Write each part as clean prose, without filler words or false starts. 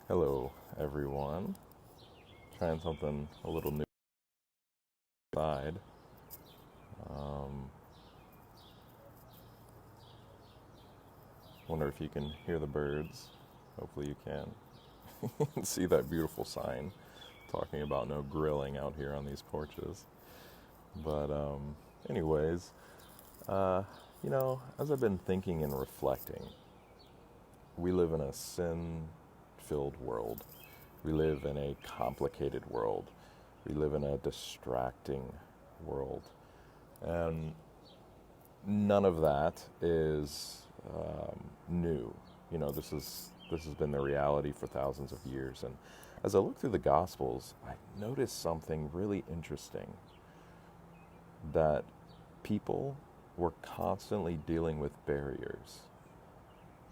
Hello, everyone. Trying something a little new side. Um, Wonder if you can hear the birds. Hopefully, you can. See that beautiful sign talking about no grilling out here on these porches. But, anyways, uh, as I've been thinking and reflecting, we live in a sin filled world. We live in a complicated world. We live in a distracting world. And none of that is new. This has been the reality for thousands of years. And as I look through the Gospels, I noticed something really interesting that people were constantly dealing with barriers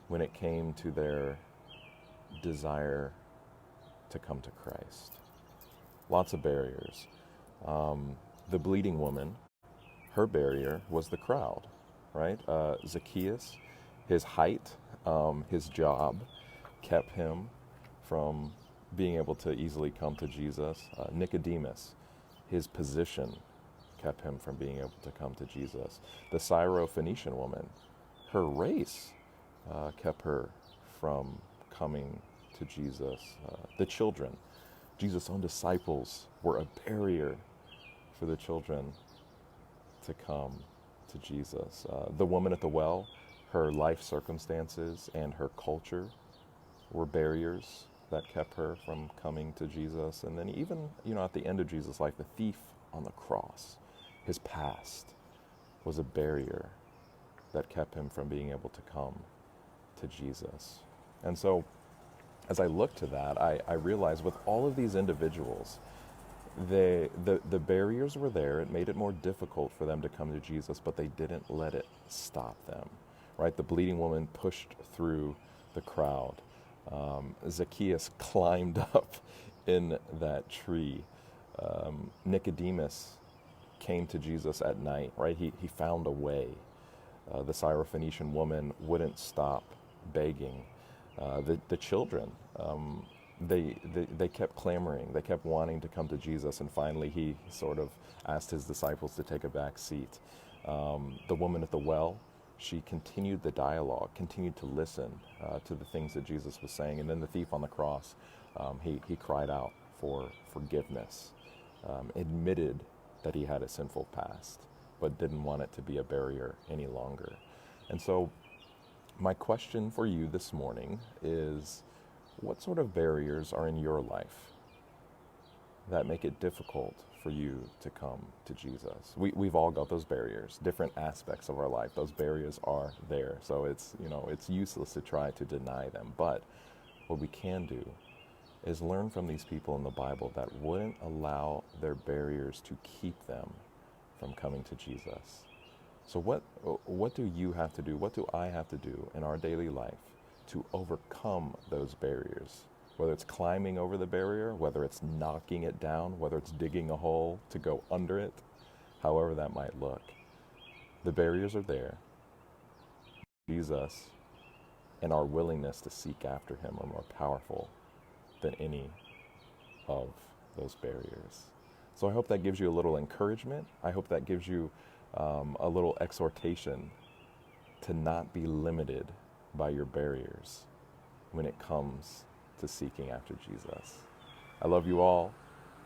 when it came to their desire to come to Christ. Lots of barriers. The bleeding woman, her barrier was the crowd, right? Zacchaeus, his height, his job kept him from being able to easily come to Jesus. Nicodemus, his position kept him from being able to come to Jesus. The Syro-Phoenician woman, her race kept her from coming to Jesus. The children, Jesus' own disciples, were a barrier for the children to come to Jesus. The woman at the well, her life circumstances and her culture were barriers that kept her from coming to Jesus. And then even, at the end of Jesus' life, the thief on the cross, his past was a barrier that kept him from being able to come to Jesus. And so as I look to that, I realize with all of these individuals, the barriers were there. It made it more difficult for them to come to Jesus, but they didn't let it stop them, right? The bleeding woman pushed through the crowd. Zacchaeus climbed up in that tree. Nicodemus came to Jesus at night, right? He found a way. The Syrophoenician woman wouldn't stop begging. The children, they kept clamoring. They kept wanting to come to Jesus, and finally he sort of asked his disciples to take a back seat. The woman at the well, she continued the dialogue, continued to listen to the things that Jesus was saying. And then the thief on the cross, he cried out for forgiveness, admitted that he had a sinful past, but didn't want it to be a barrier any longer. And so my question for you this morning is, what sort of barriers are in your life that make it difficult for you to come to Jesus? We've all got those barriers, different aspects of our life. Those barriers are there. So it's useless to try to deny them. But what we can do is learn from these people in the Bible that wouldn't allow their barriers to keep them from coming to Jesus. So what do you have to do? What do I have to do in our daily life to overcome those barriers? Whether it's climbing over the barrier, whether it's knocking it down, whether it's digging a hole to go under it, however that might look. The barriers are there. Jesus and our willingness to seek after him are more powerful than any of those barriers. So I hope that gives you a little encouragement. I hope that gives you a little exhortation to not be limited by your barriers when it comes to seeking after Jesus. I love you all,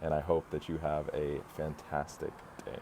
and I hope that you have a fantastic day.